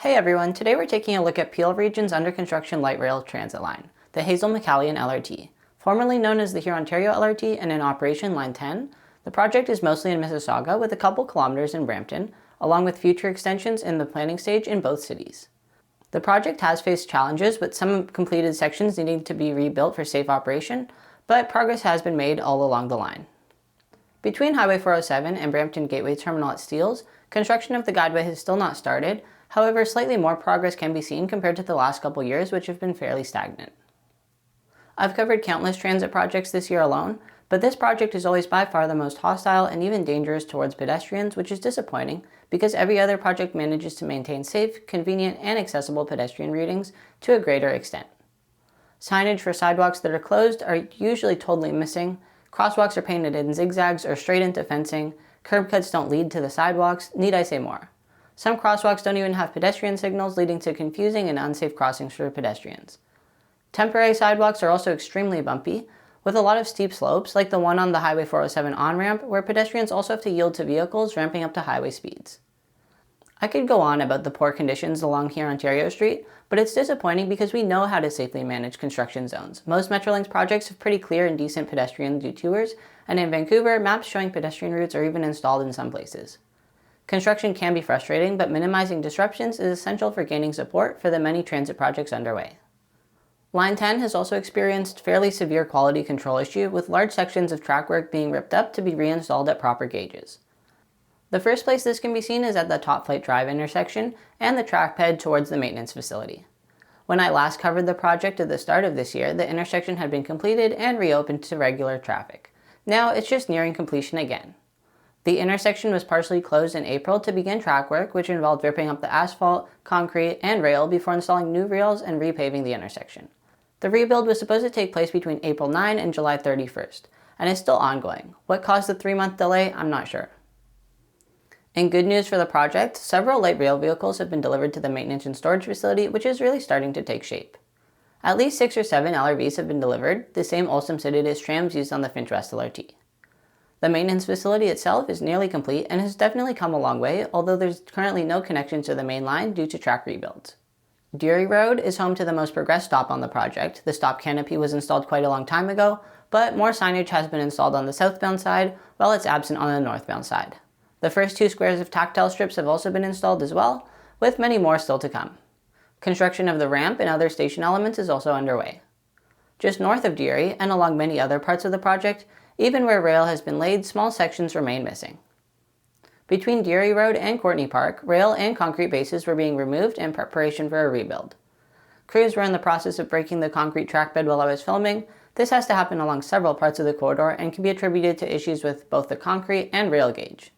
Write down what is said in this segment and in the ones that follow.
Hey everyone, today we're taking a look at Peel Region's under construction light rail transit line, the Hazel McCallion LRT. Formerly known as the Hurontario LRT and in operation Line 10, the project is mostly in Mississauga with a couple kilometers in Brampton, along with future extensions in the planning stage in both cities. The project has faced challenges with some completed sections needing to be rebuilt for safe operation, but progress has been made all along the line. Between Highway 407 and Brampton Gateway Terminal at Steeles, construction of the guideway has still not started. However, slightly more progress can be seen compared to the last couple years, which have been fairly stagnant. I've covered countless transit projects this year alone, but this project is always by far the most hostile and even dangerous towards pedestrians, which is disappointing because every other project manages to maintain safe, convenient, and accessible pedestrian routings to a greater extent. Signage for sidewalks that are closed are usually totally missing, crosswalks are painted in zigzags or straight into fencing, curb cuts don't lead to the sidewalks, need I say more? Some crosswalks don't even have pedestrian signals, leading to confusing and unsafe crossings for pedestrians. Temporary sidewalks are also extremely bumpy, with a lot of steep slopes, like the one on the Highway 407 on-ramp, where pedestrians also have to yield to vehicles ramping up to highway speeds. I could go on about the poor conditions along Hurontario Street, but it's disappointing because we know how to safely manage construction zones. Most Metrolinx projects have pretty clear and decent pedestrian detours, and in Vancouver, maps showing pedestrian routes are even installed in some places. Construction can be frustrating, but minimizing disruptions is essential for gaining support for the many transit projects underway. Line 10 has also experienced fairly severe quality control issue, with large sections of track work being ripped up to be reinstalled at proper gauges. The first place this can be seen is at the Top Flight Drive intersection and the track bed towards the maintenance facility. When I last covered the project at the start of this year, the intersection had been completed and reopened to regular traffic. Now it's just nearing completion again. The intersection was partially closed in April to begin track work, which involved ripping up the asphalt, concrete, and rail before installing new rails and repaving the intersection. The rebuild was supposed to take place between April 9 and July 31st, and is still ongoing. What caused the 3-month delay, I'm not sure. In good news for the project, several light rail vehicles have been delivered to the maintenance and storage facility, which is really starting to take shape. At least 6 or 7 LRVs have been delivered, the same Olsum-Sided as trams used on the Finch West LRT. The maintenance facility itself is nearly complete and has definitely come a long way, although there's currently no connection to the main line due to track rebuilds. Deary Road is home to the most progressed stop on the project. The stop canopy was installed quite a long time ago, but more signage has been installed on the southbound side, while it's absent on the northbound side. The first 2 squares of tactile strips have also been installed as well, with many more still to come. Construction of the ramp and other station elements is also underway. Just north of Deary, and along many other parts of the project, even where rail has been laid, small sections remain missing. Between Deary Road and Courtney Park, rail and concrete bases were being removed in preparation for a rebuild. Crews were in the process of breaking the concrete track bed while I was filming. This has to happen along several parts of the corridor and can be attributed to issues with both the concrete and rail gauge.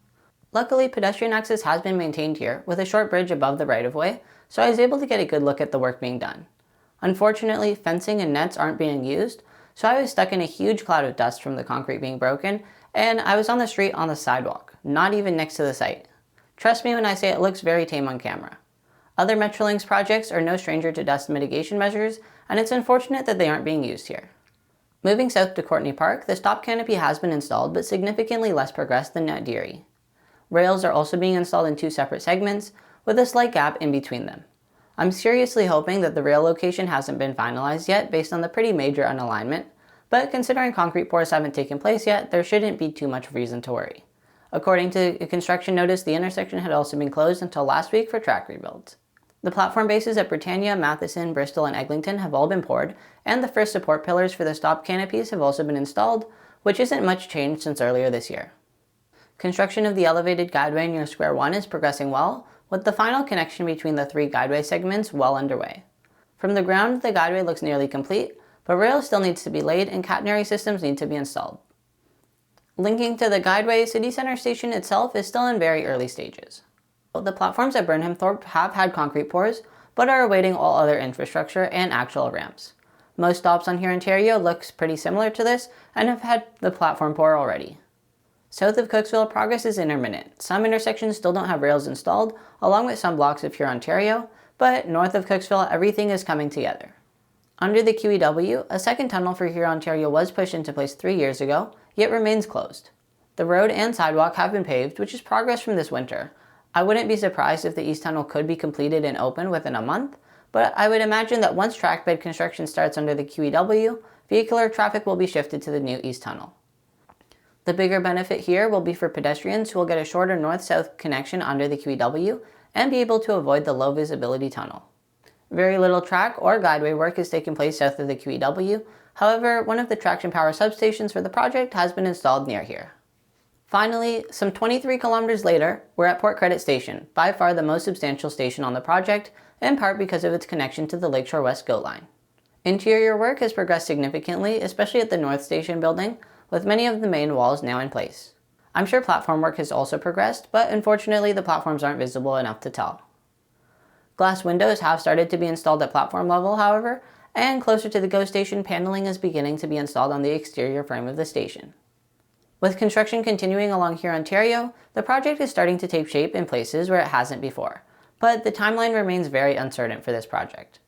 Luckily, pedestrian access has been maintained here, with a short bridge above the right-of-way, so I was able to get a good look at the work being done. Unfortunately, fencing and nets aren't being used, so I was stuck in a huge cloud of dust from the concrete being broken, and I was on the street on the sidewalk, not even next to the site. Trust me when I say it looks very tame on camera. Other Metrolinx projects are no stranger to dust mitigation measures, and it's unfortunate that they aren't being used here. Moving south to Courtney Park, the stop canopy has been installed, but significantly less progressed than at Deary. Rails are also being installed in 2 separate segments, with a slight gap in between them. I'm seriously hoping that the rail location hasn't been finalized yet based on the pretty major unalignment, but considering concrete pours haven't taken place yet, there shouldn't be too much reason to worry. According to a construction notice, the intersection had also been closed until last week for track rebuilds. The platform bases at Britannia, Matheson, Bristol, and Eglinton have all been poured, and the first support pillars for the stop canopies have also been installed, which isn't much changed since earlier this year. Construction of the elevated guideway near Square 1 is progressing well, with the final connection between the 3 guideway segments well underway. From the ground, the guideway looks nearly complete, but rail still needs to be laid and catenary systems need to be installed. Linking to the guideway, City Center Station itself is still in very early stages. The platforms at Burnhamthorpe have had concrete pours, but are awaiting all other infrastructure and actual ramps. Most stops on Hurontario looks pretty similar to this and have had the platform pour already. South of Cooksville, progress is intermittent. Some intersections still don't have rails installed, along with some blocks of Hurontario, but north of Cooksville, everything is coming together. Under the QEW, a second tunnel for Hurontario was pushed into place 3 years ago, yet remains closed. The road and sidewalk have been paved, which is progress from this winter. I wouldn't be surprised if the East Tunnel could be completed and open within a month, but I would imagine that once track bed construction starts under the QEW, vehicular traffic will be shifted to the new East Tunnel. The bigger benefit here will be for pedestrians who will get a shorter north-south connection under the QEW and be able to avoid the low visibility tunnel. Very little track or guideway work is taking place south of the QEW, however, one of the traction power substations for the project has been installed near here. Finally, some 23 kilometers later, we're at Port Credit Station, by far the most substantial station on the project, in part because of its connection to the Lakeshore West GO line. Interior work has progressed significantly, especially at the North Station building, with many of the main walls now in place. I'm sure platform work has also progressed, but unfortunately the platforms aren't visible enough to tell. Glass windows have started to be installed at platform level, however, and closer to the GO station, paneling is beginning to be installed on the exterior frame of the station. With construction continuing along Hurontario, the project is starting to take shape in places where it hasn't before, but the timeline remains very uncertain for this project.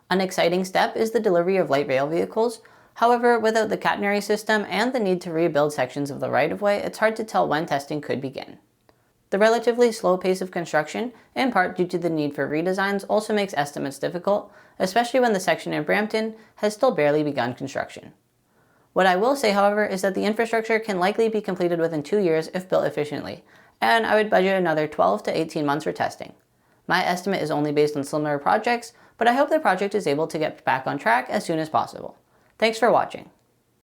An exciting step is the delivery of light rail vehicles. However, without the catenary system and the need to rebuild sections of the right-of-way, it's hard to tell when testing could begin. The relatively slow pace of construction, in part due to the need for redesigns, also makes estimates difficult, especially when the section in Brampton has still barely begun construction. What I will say, however, is that the infrastructure can likely be completed within 2 years if built efficiently, and I would budget another 12 to 18 months for testing. My estimate is only based on similar projects, but I hope the project is able to get back on track as soon as possible. Thanks for watching.